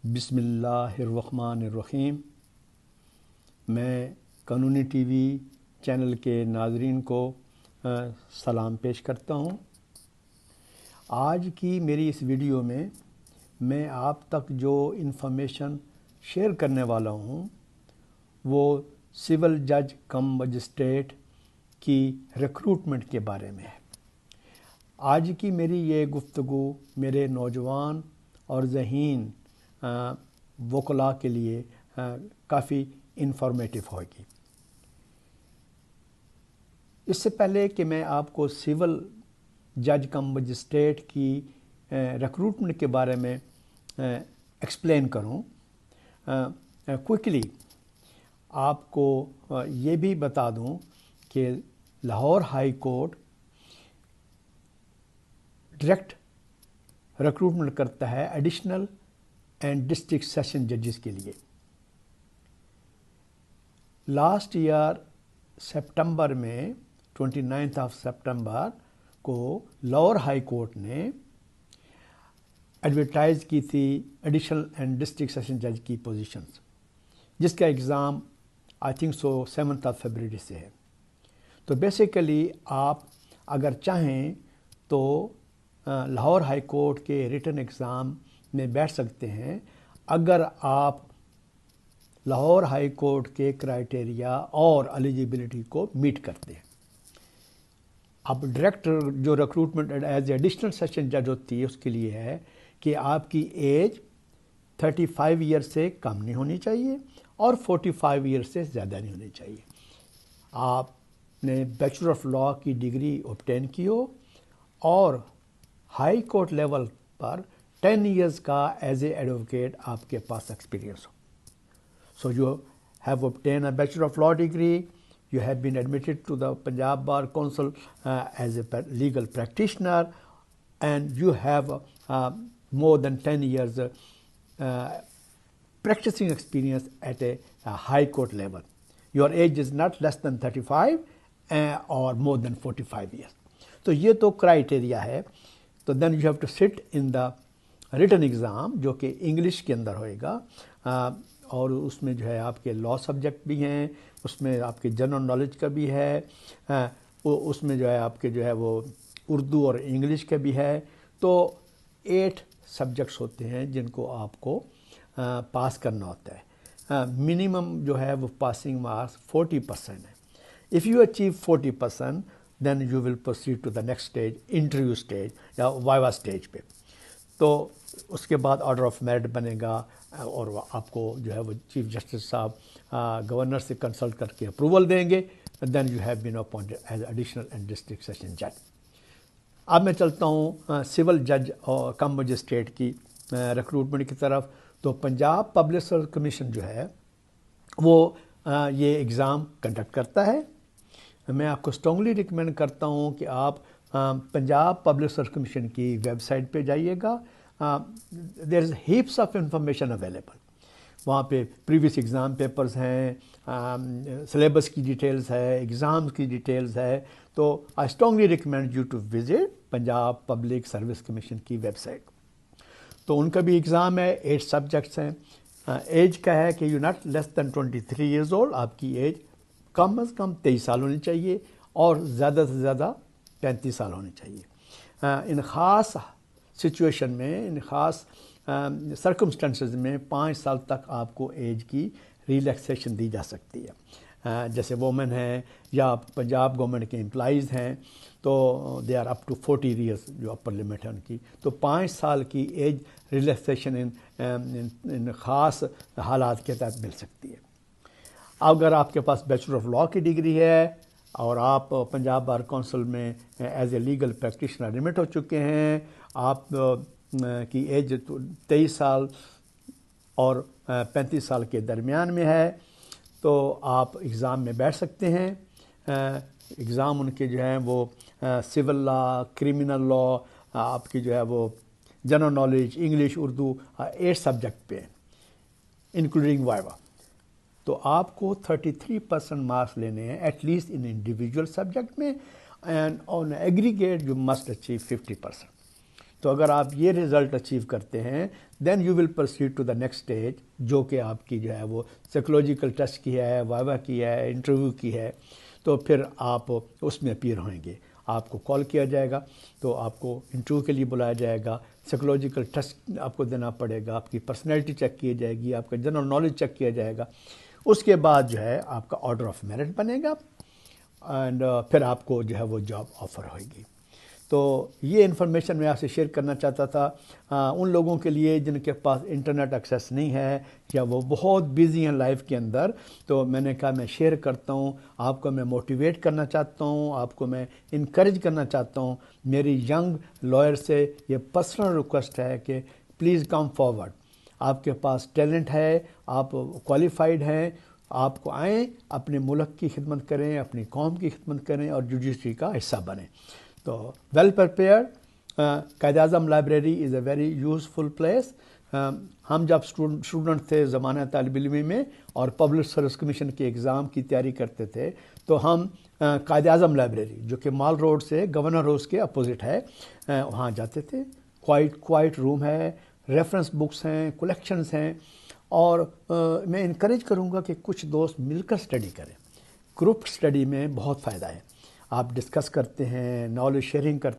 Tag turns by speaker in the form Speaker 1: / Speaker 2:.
Speaker 1: बिस्मिल्लाहिर्रहमानिर्रहीम। मैं कानूनी टीवी चैनल के नाज़रीन को सलाम पेश करता हूँ। आज की मेरी इस वीडियो में मैं आप तक जो इन्फॉर्मेशन शेयर करने वाला हूँ वो सिविल जज कम मजिस्ट्रेट की रिक्रूटमेंट के बारे में है। आज की मेरी ये गुफ्तगू मेरे नौजवान और ज़हीन वकला के लिए काफ़ी इन्फॉर्मेटिव होगी। इससे पहले कि मैं आपको सिविल जज कम मजिस्ट्रेट की रिक्रूटमेंट के बारे में एक्सप्लेन करूं, क्विकली आपको ये भी बता दूं कि Lahore high court direct recruitment करता है एडिशनल एंड डिस्ट्रिक्ट सेशन जजेस के लिए। लास्ट ईयर सितंबर में 29 सितंबर को लाहौर हाई कोर्ट ने एडवर्टाइज की थी एडिशनल एंड डिस्ट्रिक्ट सेशन जज की पोजीशंस, जिसका एग्ज़ाम आई थिंक 7 फरवरी से है। तो बेसिकली आप अगर चाहें तो लाहौर हाई कोर्ट के रिटन एग्ज़ाम में बैठ सकते हैं अगर आप लाहौर हाई कोर्ट के क्राइटेरिया और एलिजिबिलिटी को मीट करते हैं। अब डायरेक्ट जो रिक्रूटमेंट एज एडिशनल सेशन जज होती है उसके लिए है कि आपकी एज 35 ईयर से कम नहीं होनी चाहिए और 45 ईयर से ज़्यादा नहीं होनी चाहिए। आपने बैचलर ऑफ लॉ की डिग्री ऑब्टेन की हो और हाई कोर्ट लेवल पर 10 years का एज ए एडवोकेट आपके पास एक्सपीरियंस हो। So you have obtain a bachelor of law degree, you have been admitted to the Punjab Bar Council as a legal practitioner, and you have more than 10 years practicing experience at a high court level. Your age is not less than 35 or more than 45 years. तो ये तो criteria है। तो then you have to sit in the written exam जो कि English के अंदर होएगा, और उसमें जो है आपके लॉ सब्जेक्ट भी हैं, उसमें आपके जनरल नॉलेज का भी है, उसमें जो है आपके जो है वो उर्दू और इंग्लिश का भी है। तो 8 सब्जेक्ट्स होते हैं जिनको आपको पास करना होता है। मिनिमम जो है वो पासिंग मार्क्स 40% है। If you achieve 40% then you will proceed to the next stage, interview stage या वाइवा स्टेज पे। तो उसके बाद ऑर्डर ऑफ मेरिट बनेगा और आपको जो है वो चीफ जस्टिस साहब गवर्नर से कंसल्ट करके अप्रूवल देंगे। Then you have been appointed as additional and district session जज। अब मैं चलता हूँ सिविल जज और कम मजिस्ट्रेट की रिक्रूटमेंट की तरफ। तो पंजाब पब्लिक सर्विस कमीशन जो है वो ये एग्ज़ाम कंडक्ट करता है। मैं आपको स्ट्रांगली रिकमेंड करता हूँ कि आप पंजाब पब्लिक सर्विस कमीशन की वेबसाइट पे जाइएगा। There is heaps of information available. वहाँ पे प्रीवियस एग्ज़ाम पेपर्स हैं, सिलेबस की डिटेल्स है, एग्ज़ाम्स की डिटेल्स है। तो I strongly recommend you to visit Punjab public service commission की वेबसाइट। तो उनका भी एग्ज़ाम है, 8 सब्जेक्ट्स हैं। एज का है कि you not less than 23 years old, आपकी एज कम से कम 23 साल होनी चाहिए और ज़्यादा से ज़्यादा 35 साल होनी चाहिए। इन ख़ास सिचुएशन में, इन ख़ास सर्कमस्टेंसेस में 5 साल तक आपको एज की रिलैक्सेशन दी जा सकती है। जैसे वोमेन हैं या पंजाब गवर्नमेंट के एम्प्लॉइज़ हैं तो they are up to 40 years जो अपर लिमिट है उनकी। तो 5 साल की एज रिलैक्सेशन इन ख़ास हालात के तहत मिल सकती है। अगर आपके पास बैचलर ऑफ लॉ की डिग्री है और आप पंजाब बार काउंसिल में as a legal practitioner admit हो चुके हैं, आप की एज 23 साल और 35 साल के दरमियान में है, तो आप एग्ज़ाम में बैठ सकते हैं। एग्ज़ाम उनके जो हैं वो सिविल लॉ, क्रिमिनल लॉ, आपकी जो है वो general knowledge, English, Urdu 8 subject पे इंक्लूडिंग वाइवा। तो आपको 33% मार्क्स लेने हैं एटलीस्ट इन इंडिविजुअल सब्जेक्ट में, and on aggregate you must achieve 50%। तो अगर आप ये रिज़ल्ट अचीव करते हैं then you will proceed to the next stage, जो कि आपकी जो है वो साइकोलॉजिकल टेस्ट की है, वाइवा की है, इंटरव्यू की है। तो फिर आप उसमें अपीयर होंगे, आपको कॉल किया जाएगा, तो आपको इंटरव्यू के लिए बुलाया जाएगा, साइकोलॉजिकल टेस्ट आपको देना पड़ेगा, आपकी पर्सनैलिटी चेक की जाएगी, आपका जनरल नॉलेज चेक किया जाएगा। उसके बाद जो है आपका ऑर्डर ऑफ मेरिट बनेगा एंड फिर आपको जो है वो जॉब ऑफ़र होगी। तो ये इन्फॉर्मेशन मैं आपसे शेयर करना चाहता था उन लोगों के लिए जिनके पास इंटरनेट एक्सेस नहीं है या वो बहुत बिजी हैं लाइफ के अंदर। तो मैंने कहा मैं शेयर करता हूँ, आपको मैं मोटिवेट करना चाहता हूँ, आपको मैं इनकरेज करना चाहता हूँ। मेरी यंग लॉयर से ये पर्सनल रिक्वेस्ट है कि प्लीज़ कम फॉरवर्ड। आपके पास टैलेंट है, आप क्वालिफाइड हैं, आपको आएँ, अपने मुल्क की खिदमत करें, अपनी कौम की खिदमत करें और जुडिशरी का हिस्सा बनें। तो well prepared Quaid-e-Azam library is a very useful place. हम जब स्टूडेंट थे ज़माना तालिब इल्मी में और पब्लिक सर्विस कमीशन के एग्ज़ाम की तैयारी करते थे, तो हम कायद-ए-आज़म लाइब्रेरी जो कि माल रोड से गवर्नर हाउस के अपोजिट है वहाँ जाते थे। क्वाइट रूम है, रेफरेंस बुक्स हैं, कलेक्शंस हैं। और मैं इनकरेज करूँगा कि कुछ दोस्त मिलकर स्टडी करें। ग्रुप स्टडी में बहुत फ़ायदा है। आप डिस्कस करते हैं, नॉलेज शेयरिंग करते हैं।